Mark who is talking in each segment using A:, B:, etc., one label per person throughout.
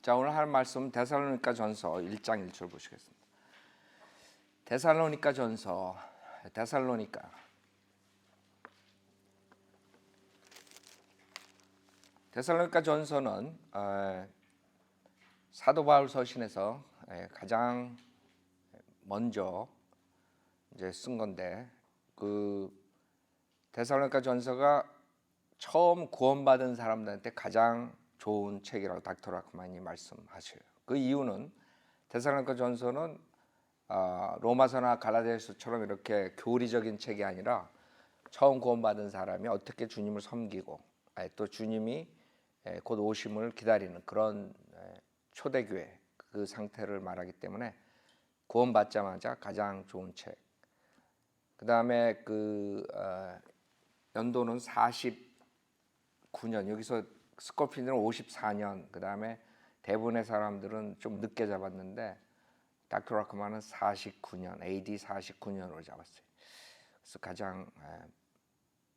A: 자, 오늘 할 말씀 데살로니가 전서 1장 1절 보시겠습니다. 데살로니가 전서, 데살로니가 전서는 사도 바울 서신에서 가장 먼저 이제 쓴 건데, 그 데살로니가 전서가 처음 구원받은 사람들한테 가장 좋은 책이라고 닥터 라크만이 말씀하셔요. 그 이유는 데살로니가 전서는 로마서나 갈라디아서처럼 이렇게 교리적인 책이 아니라 처음 구원받은 사람이 어떻게 주님을 섬기고 또 주님이 곧 오심을 기다리는 그런 초대교회 그 상태를 말하기 때문에 구원받자마자 가장 좋은 책. 그 다음에 연도는 49년, 여기서 스코필드는 54년, 그 다음에 대부분의 사람들은 좀 늦게 잡았는데 닥터 라크만은 49년, AD 49년으로 잡았어요. 그래서 가장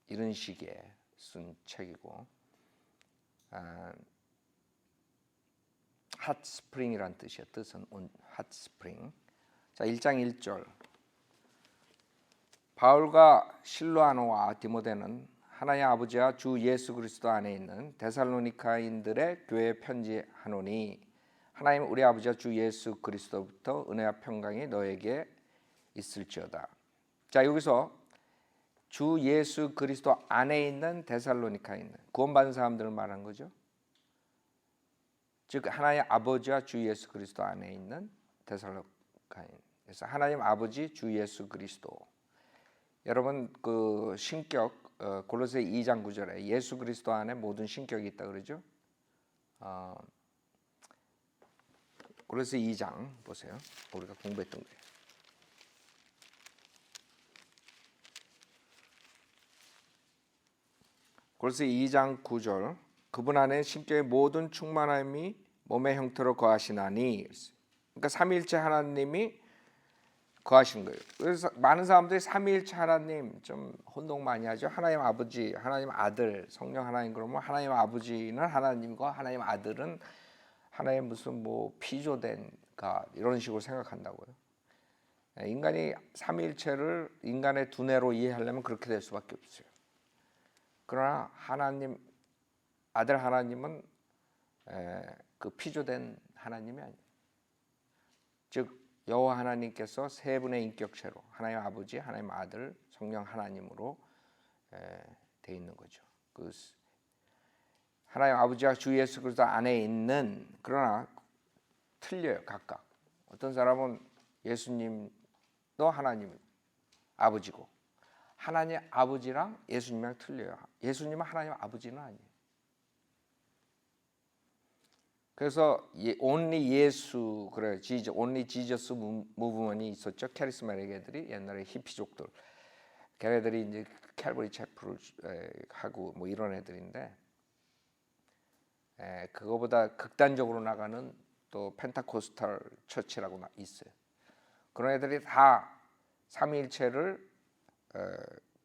A: 이런 시기에 쓴 책이고, 핫스프링이란 뜻이에요. 뜻은 핫스프링. 자, 1장 1절. 바울과 실로아노와 디모데는 하나님 아버지와 주 예수 그리스도 안에 있는 데살로니가인들의 교회에 편지하노니 하나님 우리 아버지와 주 예수 그리스도부터 은혜와 평강이 너에게 있을지어다. 자, 여기서 주 예수 그리스도 안에 있는 데살로니가인, 구원받은 사람들을 말한 거죠. 즉 하나님 아버지와 주 예수 그리스도 안에 있는 데살로니가인. 그래서 하나님 아버지, 주 예수 그리스도. 여러분 그 신격 골로새 2장 9절에 예수 그리스도 안에 모든 신격이 있다 그러죠. 골로새 2장 보세요. 우리가 공부했던 거예요. 골로새 2장 9절. 그분 안에 신격의 모든 충만함이 몸의 형태로 거하시나니. 그러니까 삼위일체 하나님이 거하신 거예요. 그래서 많은 사람들이 삼위일체 하나님 좀 혼동 많이 하죠. 하나님 아버지, 하나님 아들, 성령 하나님. 그러면 하나님 아버지는 하나님이고 하나님 아들은 하나님 무슨 뭐 피조된 가 이런 식으로 생각한다고요. 인간이 삼위일체를 인간의 두뇌로 이해하려면 그렇게 될 수밖에 없어요. 그러나 하나님 아들 하나님은 그 피조된 하나님이 아니에요. 즉 여호와 하나님께서 세 분의 인격체로 하나님 아버지, 하나님 아들, 성령 하나님으로 돼 있는 거죠. 그 하나님 아버지와 주 예수 그리스도 안에 있는, 그러나 틀려요 각각. 어떤 사람은 예수님도 하나님 아버지고 하나님 아버지랑 예수님이랑 틀려요. 예수님은 하나님 아버지는 아니에요. 그래서 only 예수, 그래, only Jesus 무브먼이 있었죠. 카리스마틱 애들이 옛날에 히피족들, 걔네들이 이제 캘버리 채플을 하고 뭐 이런 애들인데, 그거보다 극단적으로 나가는 또 펜타코스탈 처치라고 있어요. 그런 애들이 다 삼위일체를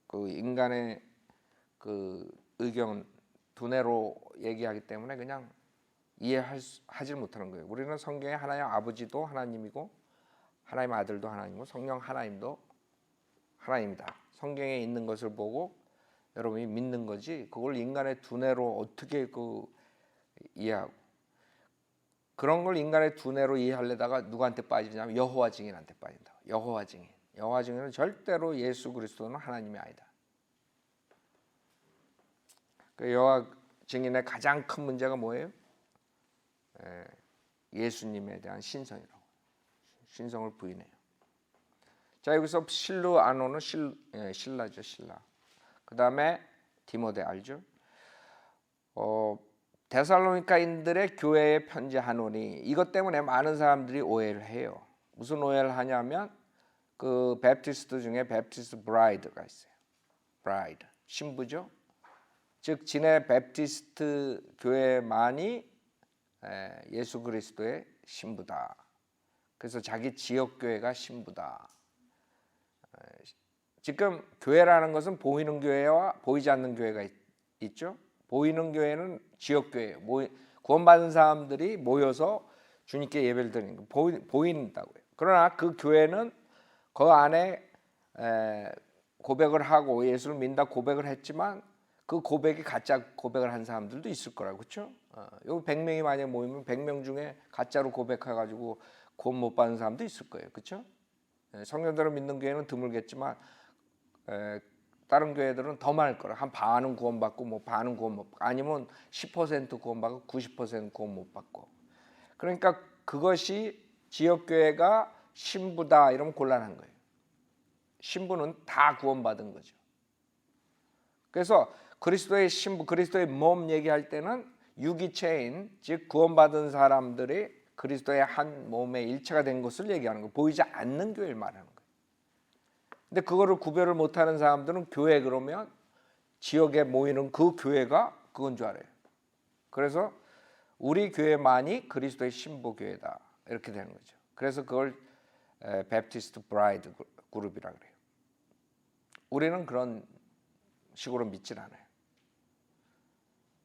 A: 그 인간의 그 의견 두뇌로 얘기하기 때문에 그냥 이해하지 못하는 거예요. 우리는 성경에 하나님 아버지도 하나님이고 하나님 아들도 하나님이고 성령 하나님도 하나님이다. 성경에 있는 것을 보고 여러분이 믿는 거지, 그걸 인간의 두뇌로 어떻게 이해하고, 그런 걸 인간의 두뇌로 이해하려다가 누구한테 빠지냐면 여호와 증인한테 빠진다. 여호와 증인은 절대로 예수 그리스도는 하나님이 아니다. 그 여호와 증인의 가장 큰 문제가 뭐예요? 예수님에 대한 신성이라고. 신성을 부인해요. 자, 여기서 실로아노는 신라죠, 신라. 그 다음에 디모데 알죠? 데살로니가인들의 교회에 편지하노니, 이것 때문에 많은 사람들이 오해를 해요. 무슨 오해를 하냐면 그 베프티스트 중에 베프티스트 브라이드가 있어요. 브라이드, 신부죠. 즉 진해 베프티스트 교회만이 예수 그리스도의 신부다. 그래서 자기 지역 교회가 신부다. 지금 교회라는 것은 보이는 교회와 보이지 않는 교회가 있죠. 보이는 교회는 지역 교회예요. 구원받은 사람들이 모여서 주님께 예배를 드리는 거 보인다고요. 그러나 그 교회는 그 안에 고백을 하고 예수를 믿는다 고백을 했지만 그 고백이 가짜 고백을 한 사람들도 있을 거라고, 그렇죠? 여기 100명이 만약 모이면 100명 중에 가짜로 고백해가지고 구원 못 받는 사람도 있을 거예요, 그렇죠? 성령들을 믿는 교회는 드물겠지만 다른 교회들은 더 많을 거라. 한 반은 구원받고 뭐 반은 구원 못 받고 아니면 10% 구원받고 90% 구원 못 받고. 그러니까 그것이 지역교회가 신부다 이러면 곤란한 거예요. 신부는 다 구원받은 거죠. 그래서 그리스도의 신부, 그리스도의 몸 얘기할 때는 유기체인, 즉 구원받은 사람들이 그리스도의 한 몸의 일체가 된 것을 얘기하는 거예요. 보이지 않는 교회를 말하는 거예요. 근데 그거를 구별을 못하는 사람들은 교회 그러면 지역에 모이는 그 교회가 그건 줄 알아요. 그래서 우리 교회만이 그리스도의 신부 교회다 이렇게 되는 거죠. 그래서 그걸 베프티스트 브라이드 그룹이라 그래요. 우리는 그런 식으로 믿질 않아요.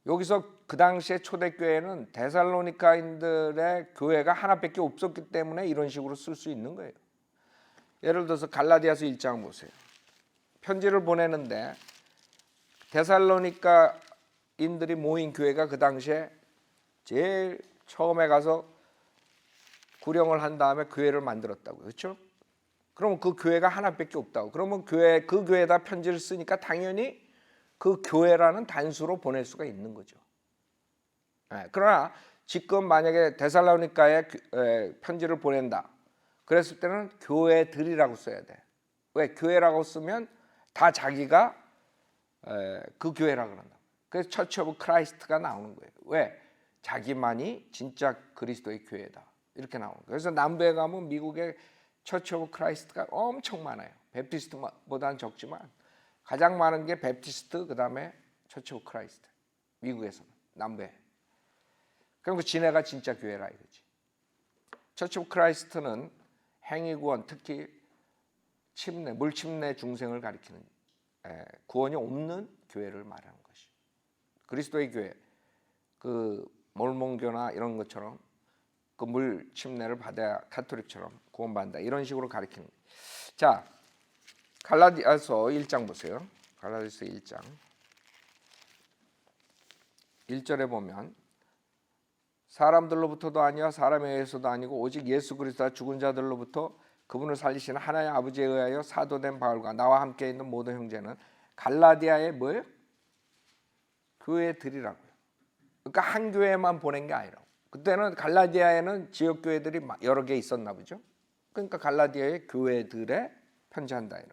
A: 여기서 그 당시에 초대교회는 데살로니가인들의 교회가 하나밖에 없었기 때문에 이런 식으로 쓸 수 있는 거예요. 예를 들어서 갈라디아서 1장 보세요. 편지를 보내는데 데살로니가인들이 모인 교회가 그 당시에 제일 처음에 가서 구령을 한 다음에 교회를 만들었다고요. 그렇죠? 그러면 그 교회가 하나밖에 없다고. 그러면 그 교회에다 편지를 쓰니까 당연히 그 교회라는 단수로 보낼 수가 있는 거죠. 그러나 지금 만약에 데살로니가에 편지를 보낸다. 그랬을 때는 교회들이라고 써야 돼. 왜? 교회라고 쓰면 다 자기가 그 교회라 그런다. 그래서 처치 오브 크라이스트가 나오는 거예요. 왜? 자기만이 진짜 그리스도의 교회다. 이렇게 나오는 거예요. 그래서 남부에 가면 미국의 처치 오브 크라이스트가 엄청 많아요. 베프티스트보다는 적지만 가장 많은 게 베프티스트, 그다음에 처치 오브 크라이스트. 미국에서는 남부에. 그럼 그 지네가 진짜 교회라 이거지. 처치 오브 크라이스트는 행위구원, 특히 침례, 물침례 중생을 가리키는 구원이 없는 교회를 말하는 것이. 그리스도의 교회, 그 몰몬교나 이런 것처럼 그 물침례를 받아야 카톨릭처럼 구원받는다 이런 식으로 가리키는. 자, 갈라디아서 1장 보세요. 갈라디아서 1장 1절에 보면 사람들로부터도 아니야 사람에 의해서도 아니고 오직 예수 그리스도가 죽은 자들로부터 그분을 살리시는 하나님 아버지에 의하여 사도된 바울과 나와 함께 있는 모든 형제는 갈라디아의 뭐예요? 교회들이라고요. 그러니까 한 교회만 보낸 게 아니라고. 그때는 갈라디아에는 지역 교회들이 여러 개 있었나 보죠. 그러니까 갈라디아의 교회들에 편지한다 이런.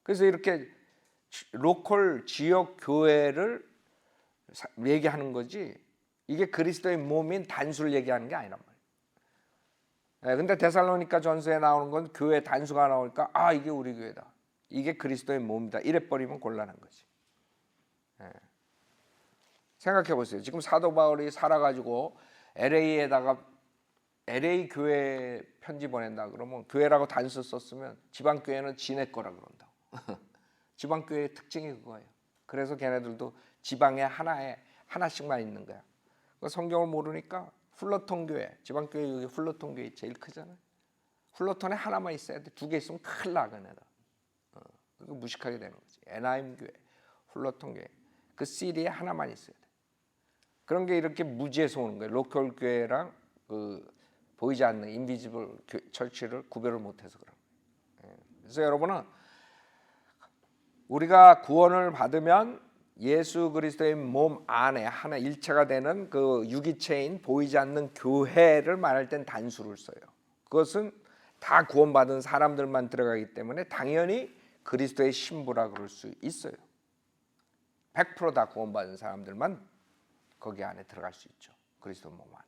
A: 그래서 이렇게 로컬 지역 교회를 얘기하는 거지. 이게 그리스도의 몸인 단수를 얘기하는 게 아니란 말이에요. 근데 데살로니가 전서에 나오는 건 교회 단수가 나오니까 아 이게 우리 교회다. 이게 그리스도의 몸이다. 이래 버리면 곤란한 거지. 생각해 보세요. 지금 사도 바울이 살아가지고 LA에다가 LA 교회 편지 보낸다 그러면 교회라고 단수 썼으면 지방 교회는 지네 거라 그런다. 지방 교회의 특징이 그거예요. 그래서 걔네들도 지방에 하나씩만 있는 거야. 성경을 모르니까 플러톤 교회, 지방 교회 여기 플러톤 교회 제일 크잖아요. 플러톤에 하나만 있어야 돼. 두 개 있으면 큰일 나 그네다. 그거 무식하게 되는 거지. 에나임 교회, 플러톤 교회, 그 시리에 하나만 있어야 돼. 그런 게 이렇게 무지에서 오는 거예요. 로컬 교회랑 그 보이지 않는 인비지블 철치를 구별을 못해서 그런 거예요. 그래서 여러분은 우리가 구원을 받으면 예수 그리스도의 몸 안에 하나 일체가 되는 그 유기체인 보이지 않는 교회를 말할 땐 단수를 써요. 그것은 다 구원받은 사람들만 들어가기 때문에 당연히 그리스도의 신부라 그럴 수 있어요. 100% 다 구원받은 사람들만 거기 안에 들어갈 수 있죠. 그리스도 몸 안에.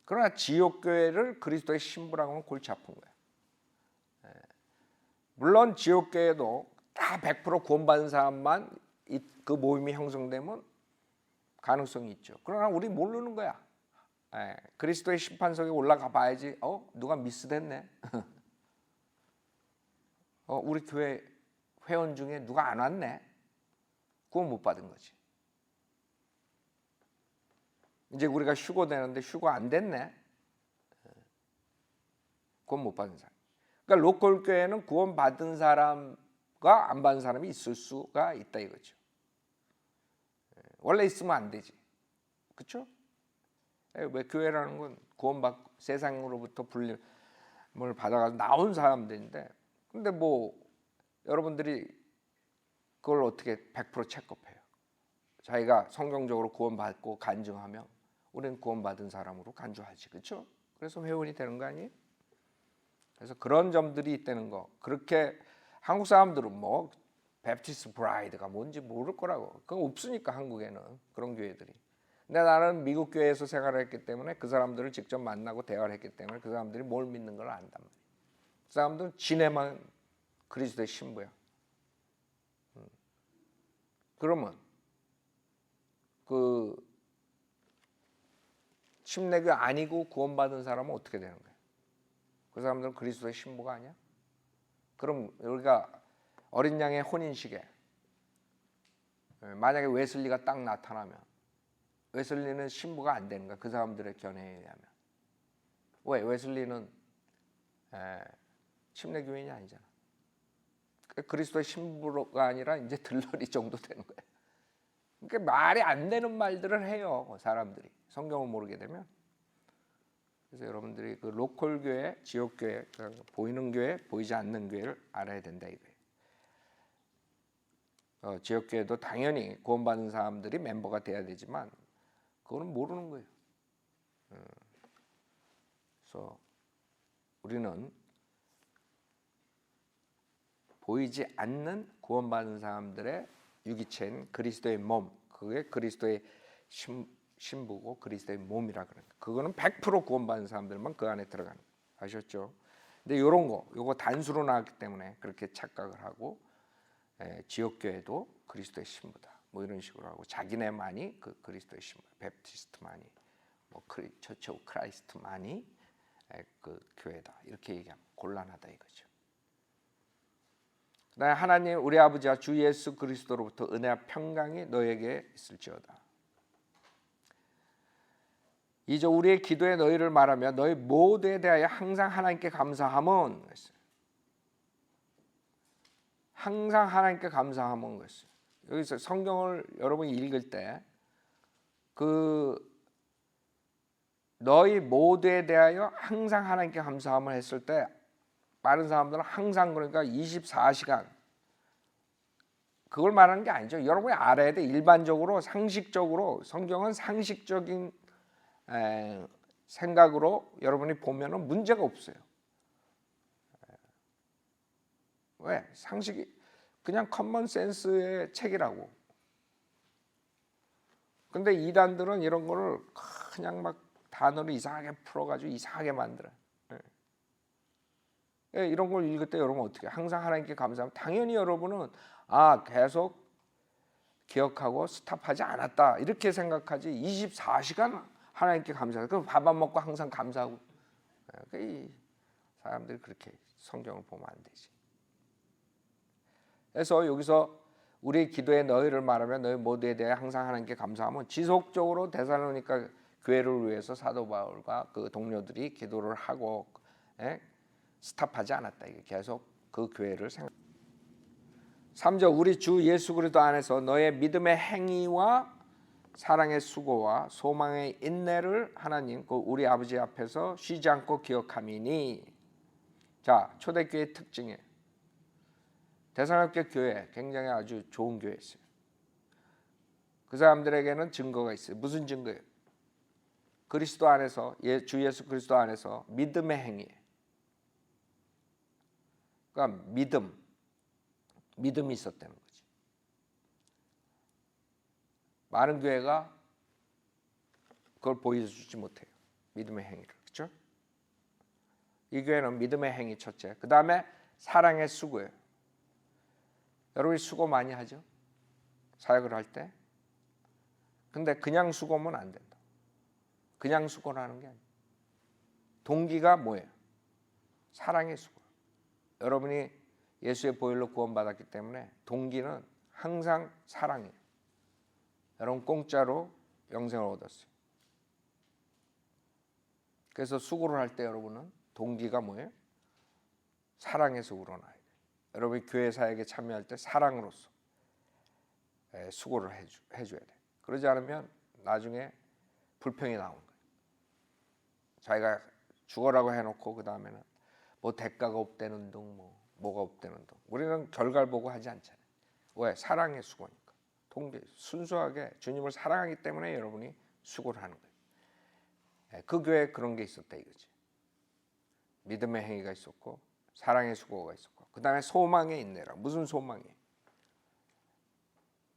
A: 그러나 지옥교회를 그리스도의 신부라고 하면 골치 아픈 거예요. 물론 지옥교회도 다 100% 구원받은 사람만 그 모임이 형성되면 가능성이 있죠. 그러나 우리 모르는 거야. 그리스도의 심판석에 올라가 봐야지. 누가 미스됐네. 우리 교회 회원 중에 누가 안 왔네. 구원 못 받은 거지. 이제 우리가 휴거 되는데 휴거 안 됐네. 구원 못 받은 사람. 그러니까 로컬 교회는 구원 받은 사람과 안 받은 사람이 있을 수가 있다 이거죠. 원래 있으면 안 되지. 그렇죠? 왜 교회라는 건 구원받 세상으로부터 불림을 받아가지고 나온 사람들인데, 근데 뭐 여러분들이 그걸 어떻게 100% 체크해요? 자기가 성경적으로 구원받고 간증하면 우리는 구원받은 사람으로 간주하지, 그렇죠? 그래서 회원이 되는 거 아니에요? 그래서 그런 점들이 있다는 거. 그렇게 한국 사람들은 뭐 베프티스트 브라이드가 뭔지 모를 거라고. 그건 없으니까 한국에는 그런 교회들이. 근데 나는 미국 교회에서 생활을 했기 때문에 그 사람들을 직접 만나고 대화를 했기 때문에 그 사람들이 뭘 믿는 걸 안단 말이에요. 그 사람들은 지네만 그리스도의 신부야. 그러면 그 침례교 아니고 구원받은 사람은 어떻게 되는 거예요? 그 사람들은 그리스도의 신부가 아니야? 그럼 우리가 어린 양의 혼인식에 만약에 웨슬리가 딱 나타나면 웨슬리는 신부가 안 되는 거야. 그 사람들의 견해에 의하면. 왜? 웨슬리는 침례교인이 아니잖아. 그리스도의 신부가 아니라 이제 들러리 정도 되는 거야. 그러니까 말이 안 되는 말들을 해요, 사람들이. 성경을 모르게 되면. 그래서 여러분들이 그 로컬 교회, 지역 교회, 보이는 교회, 보이지 않는 교회를 알아야 된다 이거예요. 지역 교회도 당연히 구원받은 사람들이 멤버가 돼야 되지만 그거는 모르는 거예요. 그래서 우리는 보이지 않는 구원받은 사람들의 유기체인 그리스도의 몸, 그게 그리스도의 신부고 그리스도의 몸이라 그러는 거예요. 그거는 100% 구원받은 사람들만 그 안에 들어가는 거예요. 아셨죠? 근데 이런 거, 요거 단수로 나왔기 때문에 그렇게 착각을 하고 지역교회도 그리스도의 신부다. 뭐 이런 식으로 하고 자기네만이 그 그리스도의 신부, 베프티스트만이 뭐 처치 오브 크라이스트만이 그 교회다. 이렇게 얘기하면 곤란하다 이거죠. 그다음에 하나님 우리 아버지와 주 예수 그리스도로부터 은혜와 평강이 너에게 있을지어다. 이제 우리의 기도에 너희를 말하며 너희 모두에 대하여 항상 하나님께 감사함은 그랬어요. 항상 하나님께 감사함은 그랬어요. 여기서 성경을 여러분이 읽을 때 그 너희 모두에 대하여 항상 하나님께 감사함을 했을 때 많은 사람들은 항상 그러니까 24시간 그걸 말하는 게 아니죠. 여러분이 알아야 돼. 일반적으로 상식적으로 성경은 상식적인 생각으로 여러분이 보면은 문제가 없어요. 왜? 상식이 그냥 커먼 센스의 책이라고. 근데 이단들은 이런 거를 그냥 막 단어를 이상하게 풀어가지고 이상하게 만들어. 이런 걸 읽을 때 여러분 어떻게? 항상 하나님께 감사하면 당연히 여러분은 계속 기억하고 스탑하지 않았다 이렇게 생각하지. 24시간 하나님께 감사해. 그럼 밥 안 먹고 항상 감사하고. 사람들이 그렇게 성경을 보면 안 되지. 그래서 여기서 우리 기도에 너희를 말하면 너희 모두에 대해 항상 하나님께 감사하면 지속적으로 데살로니가 교회를 위해서 사도 바울과 그 동료들이 기도를 하고 스탑하지 않았다. 이게 계속 그 교회를 생각. 3절 우리 주 예수 그리스도 안에서 너의 믿음의 행위와 사랑의 수고와 소망의 인내를 하나님 그 우리 아버지 앞에서 쉬지 않고 기억함이니. 자, 초대교회의 특징이에요. 데살로니가 교회 굉장히 아주 좋은 교회였어요. 그 사람들에게는 증거가 있어요. 무슨 증거예요? 그리스도 안에서 주 예수 그리스도 안에서 믿음의 행위예요. 그러니까 믿음이 있었다는 거지. 많은 교회가 그걸 보여주지 못해요. 믿음의 행위를. 그렇죠? 이 교회는 믿음의 행위 첫째. 그 다음에 사랑의 수고예요. 여러분이 수고 많이 하죠? 사역을 할 때. 근데 그냥 수고면 안 된다. 그냥 수고라는 게 아니에요. 동기가 뭐예요? 사랑의 수고. 여러분이 예수의 보혈로 구원받았기 때문에 동기는 항상 사랑이에요. 여러분 공짜로 영생을 얻었어요. 그래서 수고를 할 때 여러분은 동기가 뭐예요? 사랑에서 우러나야 돼요. 여러분이 교회 사역에 참여할 때 사랑으로서 수고를 해줘야 돼요. 그러지 않으면 나중에 불평이 나오는 거예요. 자기가 죽어라고 해놓고 그 다음에는 뭐 대가가 없다는 둥 뭐가 없다는 둥. 우리는 결과를 보고 하지 않잖아요. 왜? 사랑의 수고니까. 동기 순수하게 주님을 사랑하기 때문에 여러분이 수고를 하는 거예요. 그 교회에 그런 게 있었다 이거지. 믿음의 행위가 있었고 사랑의 수고가 있었고 그 다음에 소망의 인내라. 무슨 소망이에요?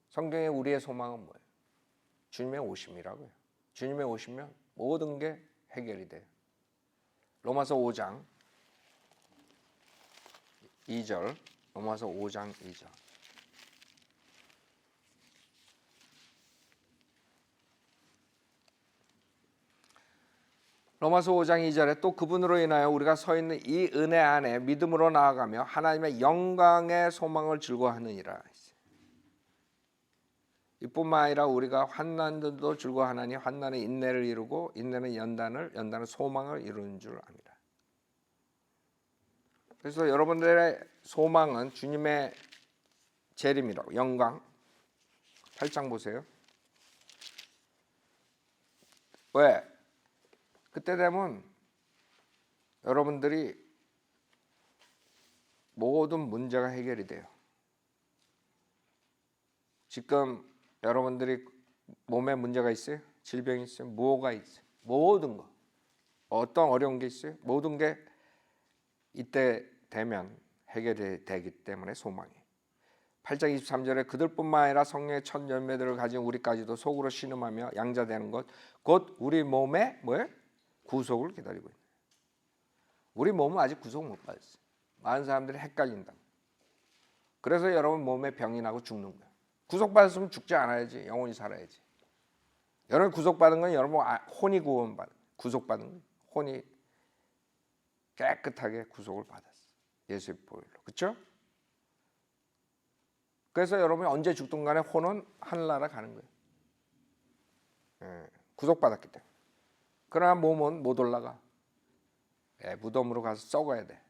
A: 성경에 우리의 소망은 뭐예요? 주님의 오심이라고요. 주님의 오시면 모든 게 해결이 돼요. 로마서 5장 2절 로마서 5장 2절 로마서 5장 2절에 또 그분으로 인하여 우리가 서 있는 이 은혜 안에 믿음으로 나아가며 하나님의 영광의 소망을 즐거워하느니라. 이뿐만 아니라 우리가 환난들도 즐거워하나니 환난은 인내를 이루고 인내는 연단은 소망을 이루는 줄 압니다. 그래서 여러분들의 소망은 주님의 재림이라고. 영광 8장 보세요. 왜? 그때 되면 여러분들이 모든 문제가 해결이 돼요. 지금 여러분들이 몸에 문제가 있어요? 질병이 있어요? 뭐가 있어요? 모든 거. 어떤 어려운 게 있어요? 모든 게 이때 되면 해결이 되기 때문에 소망이. 8장 23절에 그들뿐만 아니라 성령의 첫 열매들을 가진 우리까지도 속으로 신음하며 양자되는 것 곧 우리 몸의 뭐예요? 구속을 기다리고 있는. 우리 몸은 아직 구속 못 받았어요. 많은 사람들이 헷갈린다. 그래서 여러분 몸에 병이 나고 죽는 거예요. 구속받았으면 죽지 않아야지. 영원히 살아야지. 여러분 구속받은 건 여러분 혼이 구원받은 구속받은 거예요. 혼이 깨끗하게 구속을 받았어요. 예수의 보혈로. 그렇죠? 그래서 여러분이 언제 죽든 간에 혼은 하늘나라 가는 거예요. 구속받았기 때문에. 그러나 몸은 못 올라가. 무덤으로 가서 썩어야 돼.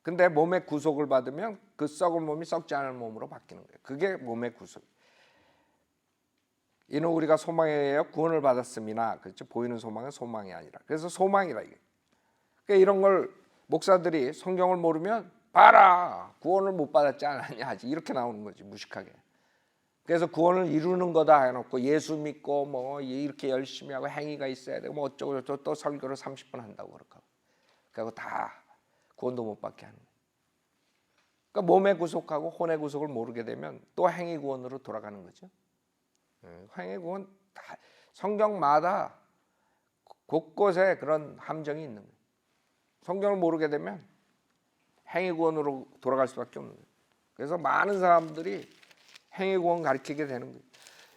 A: 근데 몸의 구속을 받으면 그 썩은 몸이 썩지 않은 몸으로 바뀌는 거예요. 그게 몸의 구속. 이는 우리가 소망에 의하여 구원을 받았음이나, 그렇죠? 보이는 소망은 소망이 아니라. 그래서 소망이라 이게. 그러니까 이런 걸 목사들이 성경을 모르면 봐라 구원을 못 받았지 않았냐 하지 이렇게 나오는 거지 무식하게. 그래서 구원을 이루는 거다 해놓고 예수 믿고 뭐 이렇게 열심히 하고 행위가 있어야 되고 뭐 어쩌고 저쩌고 또 설교를 30분 한다고 그렇고 그리고 다 구원도 못 받게 하는 거예요. 그러니까 몸의 구속하고 혼의 구속을 모르게 되면 또 행위 구원으로 돌아가는 거죠. 행위 구원 다 성경마다 곳곳에 그런 함정이 있는 거예요. 성경을 모르게 되면 행위 구원으로 돌아갈 수밖에 없는 거예요. 그래서 많은 사람들이 행위 구원 가르치게 되는 거예요.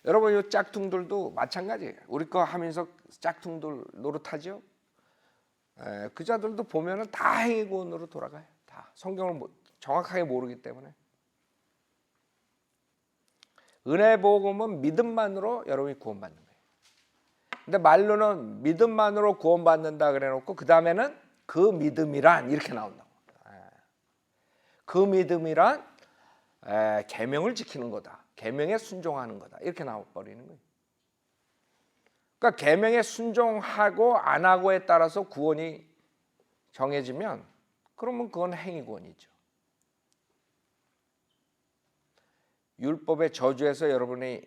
A: 여러분 이 짝퉁들도 마찬가지예요. 우리 거 하면서 짝퉁들 노릇하죠. 그 자들도 보면은 다 행위 구원으로 돌아가요. 다 성경을 정확하게 모르기 때문에. 은혜 복음은 믿음만으로 여러분이 구원받는 거예요. 근데 말로는 믿음만으로 구원받는다 그래놓고 그 다음에는 그 믿음이란 이렇게 나온다고. 그 믿음이란 계명을 지키는 거다. 계명에 순종하는 거다. 이렇게 나와버리는 거예요. 그러니까 계명에 순종하고 안 하고에 따라서 구원이 정해지면 그러면 그건 행위 구원이죠. 율법의 저주에서 여러분이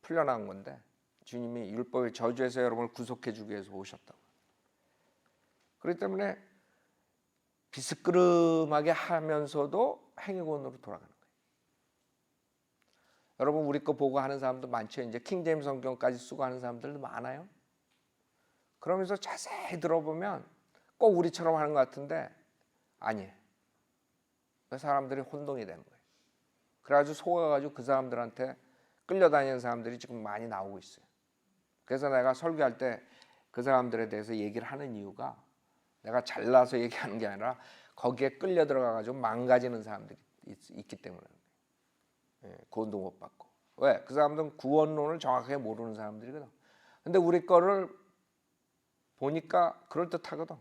A: 풀려난 건데 주님이 율법의 저주에서 여러분을 구속해 주기 위해서 오셨다고. 그렇기 때문에 비스끄름하게 하면서도 행위구원으로 돌아가는 거예요. 여러분 우리 거 보고 하는 사람도 많죠. 이제 킹제임스 성경까지 쓰고 하는 사람들도 많아요. 그러면서 자세히 들어보면 꼭 우리처럼 하는 것 같은데 아니에요. 그 사람들이 혼동이 되는 거예요. 그래가지고 속아가지고 그 사람들한테 끌려다니는 사람들이 지금 많이 나오고 있어요. 그래서 내가 설교할 때 그 사람들에 대해서 얘기를 하는 이유가 내가 잘나서 얘기하는 게 아니라 거기에 끌려 들어가가지고 망가지는 사람들이 있기 때문에 구원도 못 받고. 왜? 그 사람들은 구원론을 정확하게 모르는 사람들이거든. 근데 우리 거를 보니까 그럴듯하거든.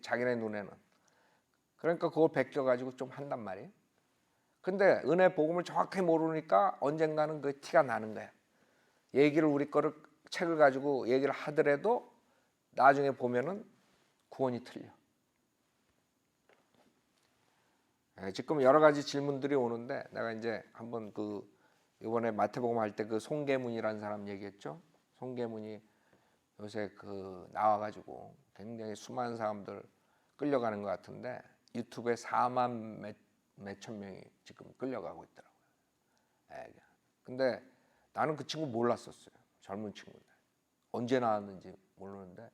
A: 자기네 눈에는. 그러니까 그걸 베껴가지고 좀 한단 말이에요. 근데 은혜 복음을 정확히 모르니까 언젠가는 그 티가 나는 거야. 얘기를 우리 거를 책을 가지고 얘기를 하더라도 나중에 보면은 구원이 틀려. 지금 여러 가지 질문들이 오는데 내가 이제 한번 그 이번에 마태복음 할 때 그 송계문이라는 사람 얘기했죠. 송계문이 요새 그 나와가지고 굉장히 수많은 사람들 끌려가는 것 같은데 유튜브에 4만 몇천 명이 지금 끌려가고 있더라고요. 근데 나는 그 친구 몰랐었어요. 젊은 친구인데 언제 나왔는지 모르는데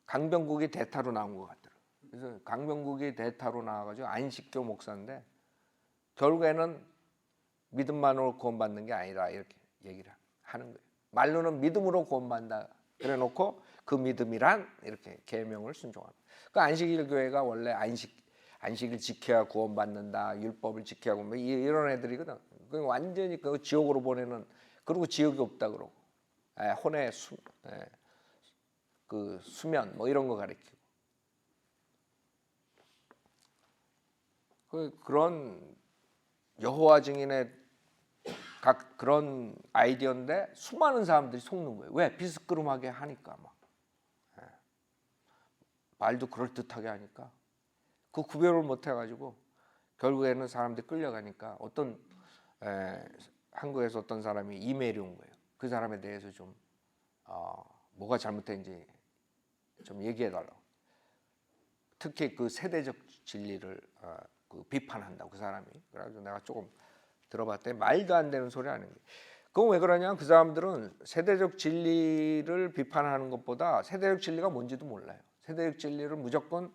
A: 강병국이 대타로 나온 것 같더라고요. 그래서 강병국이 대타로 나와가지고 안식교 목사인데 결국에는 믿음만으로 구원받는 게 아니라 이렇게 얘기를 하는 거예요. 말로는 믿음으로 구원받는다 그래놓고 그 믿음이란 이렇게 계명을 순종하는. 그 안식일 교회가 원래 안식을 지켜야 구원받는다, 율법을 지켜야 구원 이런 애들이거든. 그 완전히 그 지옥으로 보내는. 그리고 지옥이 없다 그러고 혼의 그 수면 뭐 이런 거 가리키고 그런 여호와 증인의 각 그런 아이디어인데 수많은 사람들이 속는 거예요. 왜? 비스끄름하게 하니까 막 말도 그럴듯하게 하니까 그 구별을 못 해가지고 결국에는 사람들이 끌려가니까 어떤 한국에서 어떤 사람이 이메일이 온 거예요. 그 사람에 대해서 좀 뭐가 잘못된지 좀 얘기해달라고. 특히 그 세대적 진리를 그 비판한다고 그 사람이. 그래가지고 내가 조금 들어봤더니 말도 안 되는 소리 하는 거예요. 그건 왜 그러냐? 그 사람들은 세대적 진리를 비판하는 것보다 세대적 진리가 뭔지도 몰라요. 세대적 진리를 무조건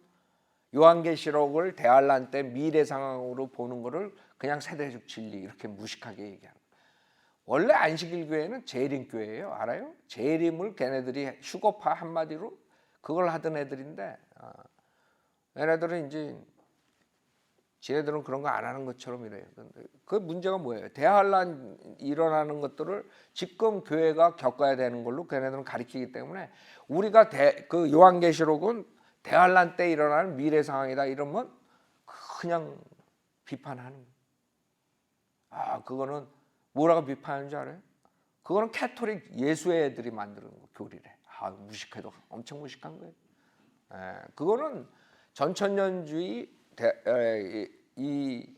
A: 요한계시록을 대환란 때 미래 상황으로 보는 거를 그냥 세대적 진리 이렇게 무식하게 얘기하는 거예요. 원래 안식일 교회는 재림 교회예요. 알아요? 재림을 걔네들이 휴거파 한마디로 그걸 하던 애들인데 얘네들은 이제 지네들은 그런 거 안 하는 것처럼 이래요. 그 문제가 뭐예요? 대환란 일어나는 것들을 지금 교회가 겪어야 되는 걸로 걔네들은 가리키기 때문에 우리가 그 요한계시록은 대환란 때 일어나는 미래 상황이다 이러면 그냥 비판하는 거예요. 그거는 뭐라고 비판하는 줄 알아요? 그거는 캐토릭 예수의 애들이 만드는 거, 교리래. 무식해도 엄청 무식한 거예요. 그거는 전천년주의 이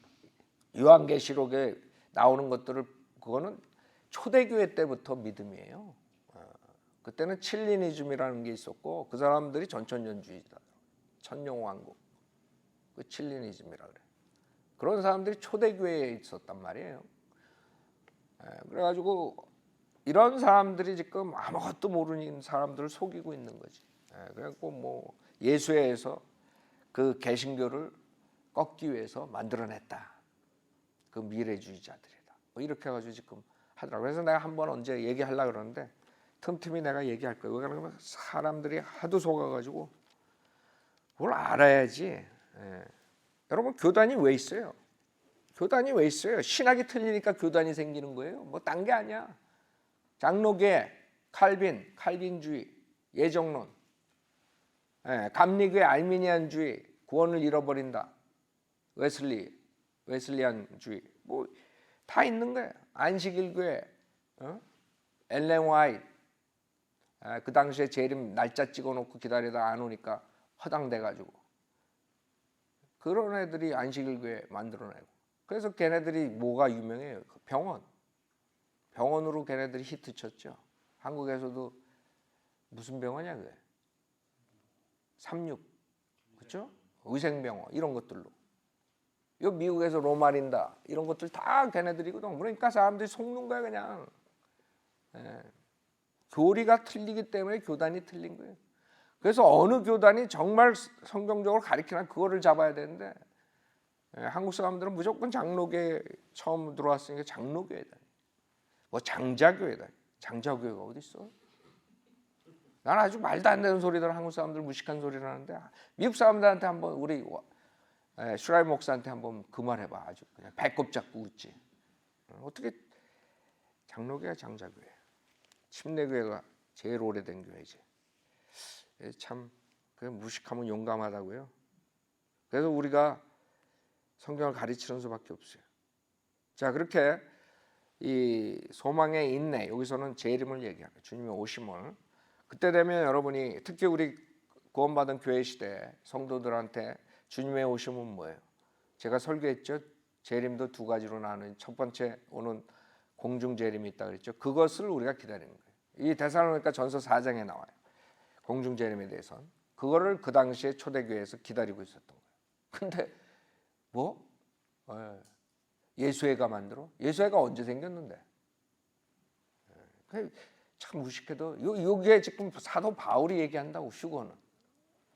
A: 요한계시록에 나오는 것들을 그거는 초대교회 때부터 믿음이에요. 그때는 칠리니즘이라는 게 있었고 그 사람들이 전천년주의다. 천년왕국. 그 칠리니즘이라 그래. 그런 사람들이 초대교회에 있었단 말이에요. 그래가지고 이런 사람들이 지금 아무것도 모르는 사람들을 속이고 있는 거지. 그래갖고 뭐 예수회에서 그 개신교를 꺾기 위해서 만들어냈다. 그 미래주의자들이다. 뭐 이렇게 해가지고 지금 하더라고. 그래서 내가 한번 언제 얘기하려고 그러는데 틈틈이 내가 얘기할 거예요. 왜 그러냐면 사람들이 하도 속아가지고 그걸 알아야지. 여러분 교단이 왜 있어요? 교단이 왜 있어요? 신학이 틀리니까 교단이 생기는 거예요. 뭐 딴 게 아니야. 장로계, 칼빈주의, 예정론, 감리교의 알미니안주의, 구원을 잃어버린다. 웨슬리안주의, 뭐 다 있는 거예요. 안식일교회, 엘렌 화이트, 그 당시에 재림 날짜 찍어놓고 기다리다 안 오니까 허당돼가지고 그런 애들이 안식일교회 만들어내고. 그래서 걔네들이 뭐가 유명해요? 병원으로 걔네들이 히트쳤죠. 한국에서도 무슨 병원이야 그게? 36, 그렇죠? 의생병원 이런 것들로. 요 미국에서 로마린다 이런 것들 다 걔네들이거든. 그러니까 사람들이 속는 거야 그냥. 교리가 틀리기 때문에 교단이 틀린 거예요. 그래서 어느 교단이 정말 성경적으로 가리키나 그거를 잡아야 되는데 한국 사람들은 무조건 장로교에 처음 들어왔으니까 장로교회다. 뭐 장자교회다. 장자교회가 어디 있어? 나는 아주 말도 안 되는 소리들 한국 사람들 무식한 소리를 하는데 미국 사람들한테 한번 우리 슈라이 목사한테 한번 그 말 해봐. 아주 그냥 배꼽 잡고 웃지. 어떻게 장로교회가 장자교회, 침례교회가 제일 오래된 교회지. 참 무식하면 용감하다고요. 그래서 우리가 성경을 가르치는 수밖에 없어요. 자, 그렇게 이 소망의 인내, 여기서는 재림을 얘기합니다. 주님의 오심을. 그때 되면 여러분이, 특히 우리 구원받은 교회 시대 성도들한테 주님의 오심은 뭐예요? 제가 설교했죠. 재림도 두 가지로 나누는, 첫 번째 오는 공중 재림이 있다 그랬죠. 그것을 우리가 기다리는 거예요. 이 데살로니가 전서 4장에 나와요. 공중 재림에 대해서는. 그거를 그 당시에 초대교회에서 기다리고 있었던 거예요. 근데 뭐? 예수회가 만들어? 예수회가 언제 생겼는데? 참 무식해도 여기에 지금 사도 바울이 얘기한다고. 휴거는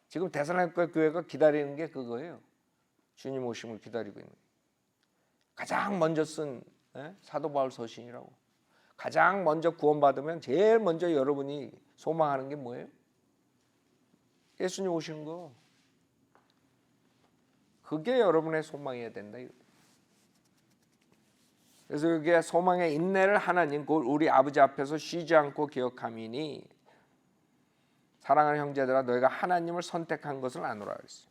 A: 지금 데살로니가 교회가 기다리는 게 그거예요. 주님 오심을 기다리고 있는 거예요. 가장 먼저 쓴 사도 바울 서신이라고. 가장 먼저 구원받으면 제일 먼저 여러분이 소망하는 게 뭐예요? 예수님 오시는 거. 그게 여러분의 소망이어야 된다. 그래서 여기에 소망의 인내를 하나님, 우리 아버지 앞에서 쉬지 않고 기억함이니 사랑하는 형제들아 너희가 하나님을 선택한 것을 아노라 그랬어요.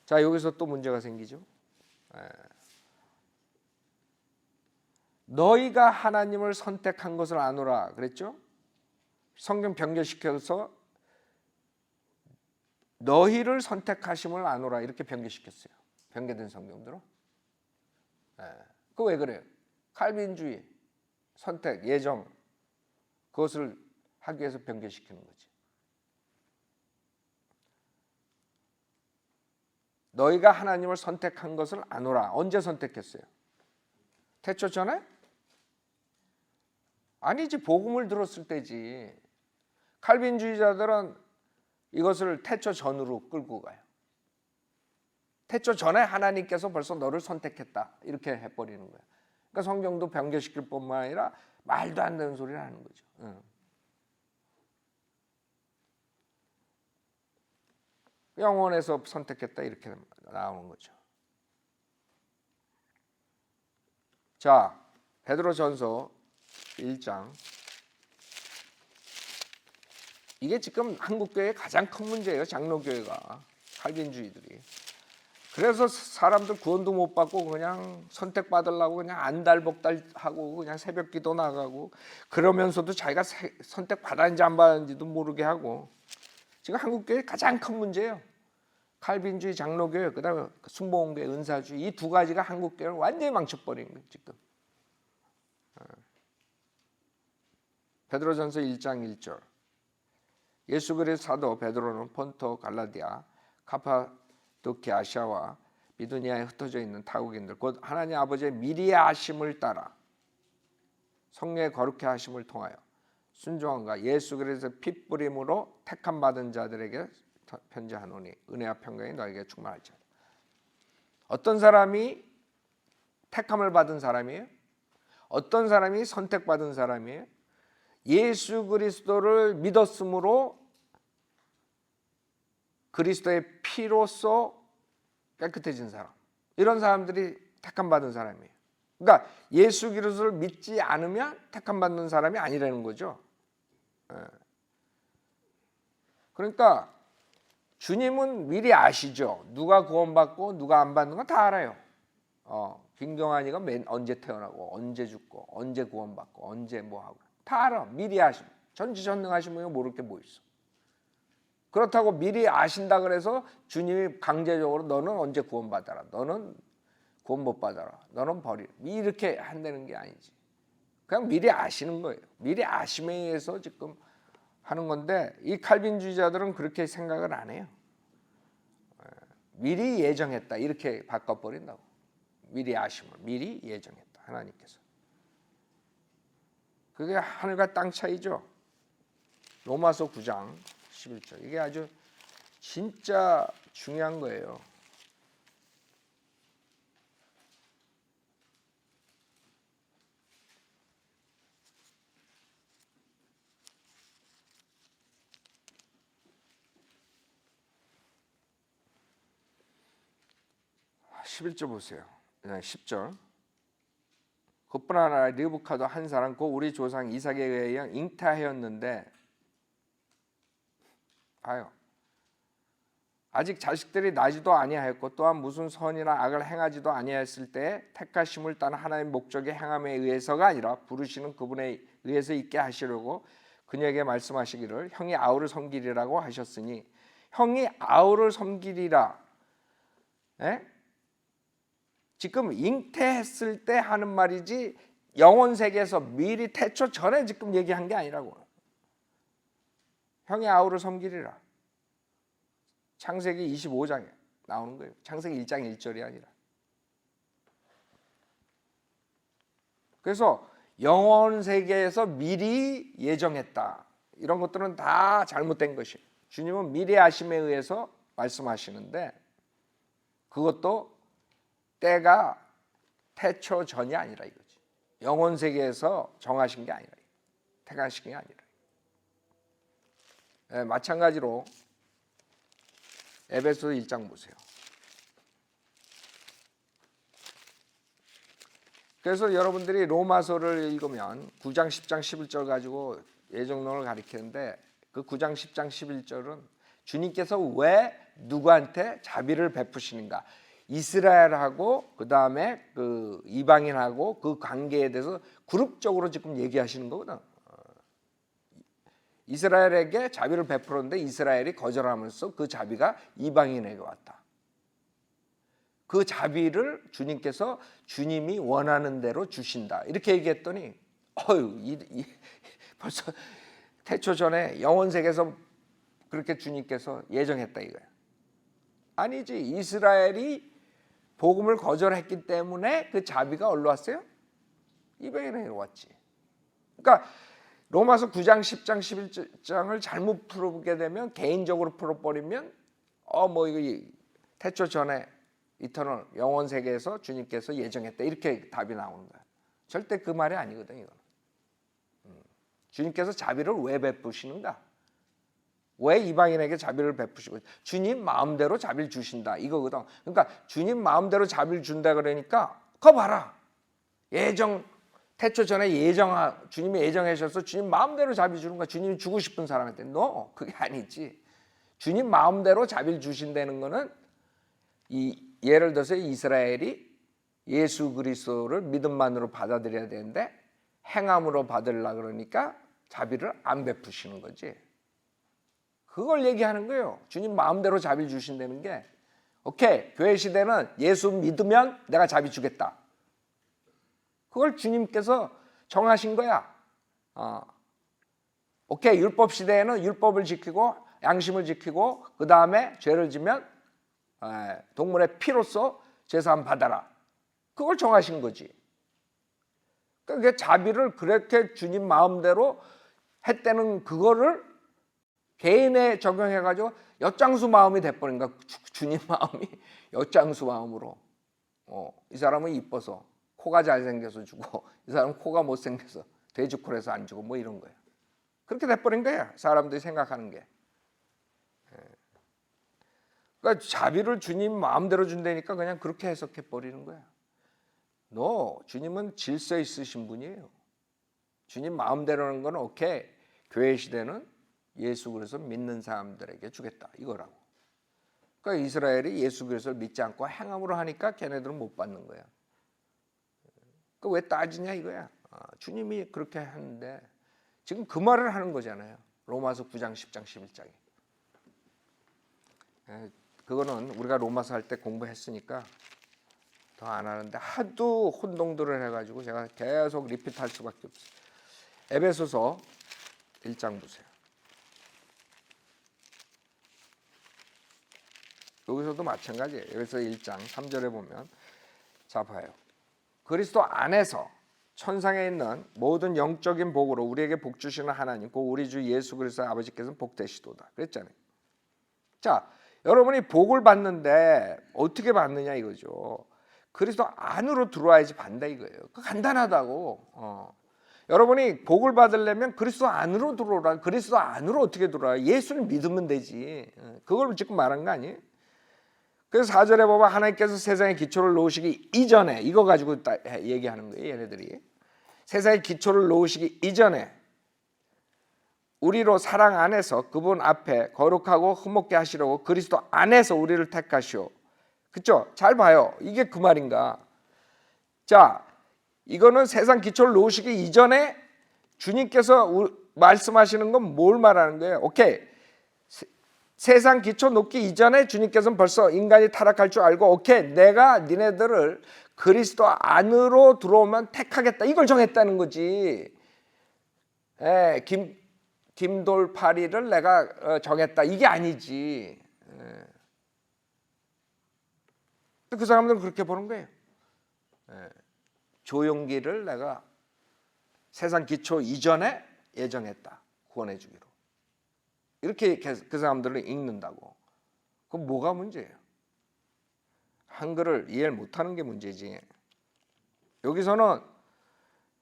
A: 자, 여기서 또 문제가 생기죠. 너희가 하나님을 선택한 것을 아노라 그랬죠. 성경 변경시켜서 너희를 선택하심을 아노라 이렇게 변경시켰어요. 변경된 성경대로. 그거 왜 그래요? 칼빈주의, 선택, 예정, 그것을 하기 위해서 변경시키는 거지. 너희가 하나님을 선택한 것을 아노라. 언제 선택했어요? 태초 전에? 아니지, 복음을 들었을 때지. 칼빈주의자들은 이것을 태초 전으로 끌고 가요. 태초 전에 하나님께서 벌써 너를 선택했다 이렇게 해버리는 거예요. 그러니까 성경도 변경시킬 뿐만 아니라 말도 안 되는 소리를 하는 거죠. 영원에서 선택했다 이렇게 나오는 거죠. 자, 베드로전서 1장. 이게 지금 한국교회의 가장 큰 문제예요. 장로교회가, 칼빈주의들이. 그래서 사람들 구원도 못 받고 그냥 선택받으려고 그냥 안달복달하고 그냥 새벽기도 나가고, 그러면서도 자기가 선택받았는지 안 받았는지도 모르게 하고. 지금 한국교회의 가장 큰 문제예요. 칼빈주의, 장로교회, 그다음에 순복음교회, 은사주의, 이 두 가지가 한국교회를 완전히 망쳐버린 거예요 지금. 베드로전서 1장 1절. 예수 그리스도 사도 베드로는 폰토, 갈라디아, 카파도키아, 아시아와 비두니아에 흩어져 있는 타국인들, 곧 하나님 아버지의 미리 아심을 따라 성령의 거룩해 하심을 통하여 순종함과 예수 그리스도의 피 뿌림으로 택함 받은 자들에게 편지하노니 은혜와 평강이 너에게 충만할지어다. 어떤 사람이 택함을 받은 사람이에요? 어떤 사람이 선택받은 사람이에요? 예수 그리스도를 믿었으므로 그리스도의 피로써 깨끗해진 사람, 이런 사람들이 택함 받은 사람이에요. 그러니까 예수 그리스도를 믿지 않으면 택함 받는 사람이 아니라는 거죠. 그러니까 주님은 미리 아시죠. 누가 구원받고 누가 안 받는 건 다 알아요. 김경환이가 언제 태어나고 언제 죽고 언제 구원받고 언제 뭐하고 다 알아. 미리 아심. 전지전능하시면 모를 게 뭐 있어. 그렇다고 미리 아신다 그래서 주님이 강제적으로 너는 언제 구원받아라, 너는 구원 못 받아라, 너는 버리라, 이렇게 한다는 게 아니지. 그냥 미리 아시는 거예요. 미리 아심에 의해서 지금 하는 건데, 이 칼빈주의자들은 그렇게 생각을 안 해요. 미리 예정했다 이렇게 바꿔버린다고. 미리 아심을 미리 예정했다 하나님께서. 그게 하늘과 땅 차이죠. 로마서 9장 11절. 이게 아주 진짜 중요한 거예요. 아, 11절 보세요. 10절. 그뿐 아니라 르브카도 한 사람, 곧 우리 조상 이삭에 의하여 잉태하였는데, 봐요. 아직 자식들이 나지도 아니하였고 또한 무슨 선이나 악을 행하지도 아니하였을 때 택하심을 따른 하나님의 목적의 행함에 의해서가 아니라 부르시는 그분에 의해서 있게 하시려고 그녀에게 말씀하시기를 형이 아우를 섬기리라고 하셨으니, 형이 아우를 섬기리라, 지금 잉태했을 때 하는 말이지 영원 세계에서 미리 태초 전에 지금 얘기한 게 아니라고. 형이 아우를 섬기리라. 창세기 25장에 나오는 거예요. 창세기 1장 1절이 아니라. 그래서 영원 세계에서 미리 예정했다. 이런 것들은 다 잘못된 것이에요. 주님은 미리 아심에 의해서 말씀하시는데 그것도 때가 태초 전이 아니라 이거지. 영원 세계에서 정하신 게 아니라, 택하신 게 아니라. 마찬가지로 에베소 1장 보세요. 그래서 여러분들이 로마서를 읽으면 9장 10장 11절 가지고 예정론을 가리키는데 그 9장 10장 11절은 주님께서 왜 누구한테 자비를 베푸시는가, 이스라엘하고 그 다음에 그 이방인하고 그 관계에 대해서 그룹적으로 지금 얘기하시는 거거든. 이스라엘에게 자비를 베풀었는데 이스라엘이 거절하면서 그 자비가 이방인에게 왔다. 그 자비를 주님께서 주님이 원하는 대로 주신다. 이렇게 얘기했더니 벌써 태초 전에 영원 세계에서 그렇게 주님께서 예정했다 이거야. 아니지. 이스라엘이 복음을 거절했기 때문에 그 자비가 어디로 왔어요? 이방인에게 왔지. 그러니까 로마서 9장, 10장, 11장을 잘못 풀어보게 되면, 개인적으로 풀어버리면 이거 태초 전에 이터널 영원 세계에서 주님께서 예정했다 이렇게 답이 나오는 거야. 절대 그 말이 아니거든. 이거는. 주님께서 자비를 왜 베푸시는가? 왜 이방인에게 자비를 베푸시고 주님 마음대로 자비를 주신다 이거거든. 그러니까 주님 마음대로 자비를 준다 그러니까 그거 봐라. 태초 전에 주님이 예정하셔서 주님 마음대로 자비 주는 거야. 주님이 주고 싶은 사람한테. 그게 아니지. 주님 마음대로 자비를 주신다는 거는 예를 들어서 이스라엘이 예수 그리스도를 믿음만으로 받아들여야 되는데 행함으로 받으려고 그러니까 자비를 안 베푸시는 거지. 그걸 얘기하는 거예요. 주님 마음대로 자비를 주신다는 게, 오케이, 교회 시대는 예수 믿으면 내가 자비 주겠다. 그걸 주님께서 정하신 거야. 오케이, 율법 시대에는 율법을 지키고 양심을 지키고 그 다음에 죄를 지면 동물의 피로써 제사함 받아라. 그걸 정하신 거지. 그러니까 자비를 그렇게 주님 마음대로 했다는 그거를 개인에 적용해가지고 엿장수 마음이 돼버린 거야. 주님 마음이 엿장수 마음으로. 이 사람은 이뻐서 코가 잘생겨서 주고 이 사람은 코가 못생겨서 돼지코에서 안 주고 뭐 이런 거야. 그렇게 돼버린 거야. 사람들이 생각하는 게. 그러니까 자비를 주님 마음대로 준다니까 그냥 그렇게 해석해버리는 거야. 주님은 질서 있으신 분이에요. 주님 마음대로는 건 오케이. 교회 시대는 예수 그리스도 믿는 사람들에게 주겠다 이거라고. 그러니까 이스라엘이 예수 그리스도를 믿지 않고 행함으로 하니까 걔네들은 못 받는 거야. 그 왜 따지냐 이거야. 주님이 그렇게 하는데 지금 그 말을 하는 거잖아요. 로마서 9장 10장 11장에. 그거는 우리가 로마서 할 때 공부했으니까 더 안 하는데 하도 혼동들을 해가지고 제가 계속 리핏할 수밖에 없어요. 에베소서 1장 보세요. 여기서도 마찬가지예요. 에베소 1장 3절에 보면, 자 봐요. 그리스도 안에서 천상에 있는 모든 영적인 복으로 우리에게 복 주시는 하나님, 곧 우리 주 예수 그리스도의 아버지께서는 복되시도다 그랬잖아요. 자, 여러분이 복을 받는데 어떻게 받느냐 이거죠. 그리스도 안으로 들어와야지 받는다 이거예요. 그 간단하다고. 여러분이 복을 받으려면 그리스도 안으로 들어오라. 그리스도 안으로 어떻게 들어와요? 예수를 믿으면 되지. 그걸 지금 말한 거 아니에요? 그래서 4절에 보면 하나님께서 세상의 기초를 놓으시기 이전에, 이거 가지고 얘기하는 거예요. 얘네들이 세상의 기초를 놓으시기 이전에 우리로 사랑 안에서 그분 앞에 거룩하고 흠없게 하시려고 그리스도 안에서 우리를 택하시오. 그렇죠? 잘 봐요. 이게 그 말인가? 자, 이거는 세상 기초를 놓으시기 이전에 주님께서 말씀하시는 건 뭘 말하는 거예요? 오케이. 세상 기초 놓기 이전에 주님께서는 벌써 인간이 타락할 줄 알고 오케이, 내가 니네들을 그리스도 안으로 들어오면 택하겠다, 이걸 정했다는 거지. 김돌파리를 내가 정했다, 이게 아니지. 그 사람들은 그렇게 보는 거예요. 조용기를 내가 세상 기초 이전에 예정했다, 구원해 주기로. 이렇게 그 사람들을 읽는다고. 그럼 뭐가 문제예요? 한글을 이해를 못하는 게 문제지. 여기서는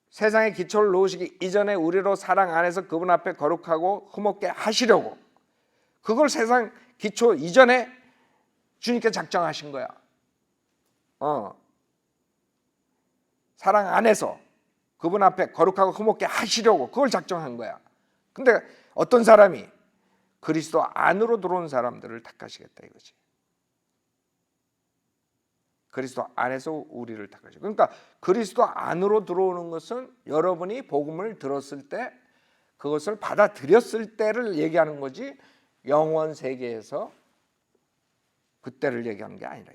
A: 세상의 기초를 놓으시기 이전에 우리로 사랑 안에서 그분 앞에 거룩하고 흠없게 하시려고, 그걸 세상 기초 이전에 주님께 작정하신 거야. 사랑 안에서 그분 앞에 거룩하고 흠없게 하시려고 그걸 작정한 거야. 근데 어떤 사람이 그리스도 안으로 들어온 사람들을 택하시겠다 이거지. 그리스도 안에서 우리를 택하시고, 그러니까 그리스도 안으로 들어오는 것은 여러분이 복음을 들었을 때, 그것을 받아들였을 때를 얘기하는 거지, 영원 세계에서 그때를 얘기하는 게 아니라.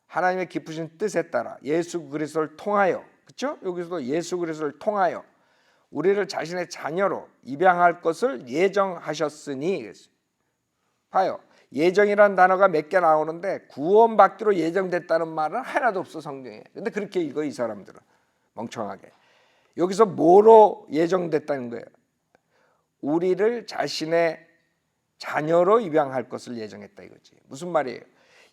A: 하나님의 깊으신 뜻에 따라 예수 그리스도를 통하여, 그렇죠? 여기서도 예수 그리스도를 통하여 우리를 자신의 자녀로 입양할 것을 예정하셨으니. 봐요. 예정이라는 단어가 몇 개 나오는데 구원받기로 예정됐다는 말은 하나도 없어 성경에. 근데 그렇게 읽어 이 사람들은 멍청하게. 여기서 뭐로 예정됐다는 거예요? 우리를 자신의 자녀로 입양할 것을 예정했다 이거지. 무슨 말이에요?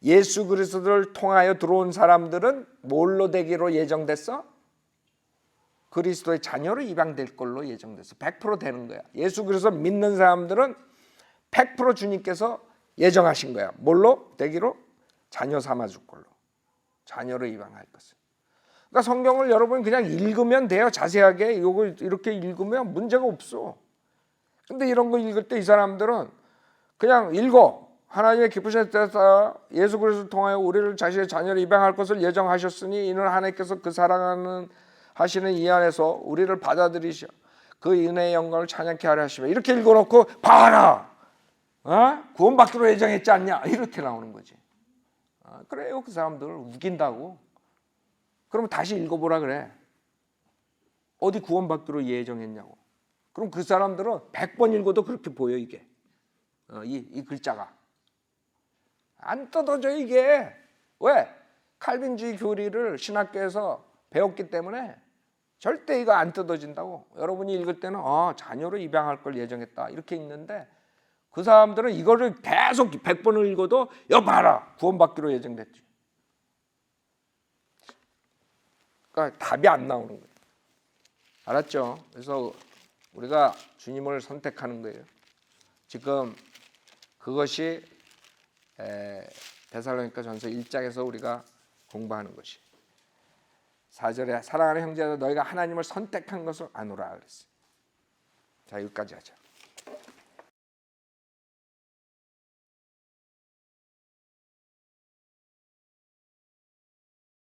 A: 예수 그리스도를 통하여 들어온 사람들은 뭘로 되기로 예정됐어? 그리스도의 자녀로 입양될 걸로 예정됐어. 100% 되는 거야. 예수 그리스도 믿는 사람들은 100% 주님께서 예정하신 거야. 뭘로 되기로? 자녀 삼아줄 걸로. 자녀로 입양할 것을. 그러니까 성경을 여러분 그냥 읽으면 돼요. 자세하게 이거 이렇게 읽으면 문제가 없어. 근데 이런 거 읽을 때 이 사람들은 그냥 읽어. 하나님의 기쁘신 뜻에 따라 예수 그리스도를 통하여 우리를 자신의 자녀로 입양할 것을 예정하셨으니 이는 하나님께서 그 사랑하는 하시는 이 안에서 우리를 받아들이셔 그 은혜의 영광을 찬양케 하려 하시며, 이렇게 읽어놓고 봐라, 구원받기로 예정했지 않냐, 이렇게 나오는 거지. 그래요. 그 사람들 우긴다고. 그러면 다시 읽어보라 그래. 어디 구원받기로 예정했냐고. 그럼 그 사람들은 100번 읽어도 그렇게 보여. 이게 이 글자가 안 뜯어져. 이게 왜? 칼빈주의 교리를 신학교에서 배웠기 때문에 절대 이거 안 뜯어진다고. 여러분이 읽을 때는 자녀로 입양할 걸 예정했다 이렇게 읽는데, 그 사람들은 이거를 계속 100번을 읽어도 여기 봐라, 구원받기로 예정됐지. 그러니까 답이 안 나오는 거예요. 알았죠? 그래서 우리가 주님을 선택하는 거예요. 지금 그것이 데살로니가 전서 1장에서 우리가 공부하는 것이. 4절에 사랑하는 형제들 너희가 하나님을 선택한 것을 아노라 그랬어요. 자, 여기까지 하자.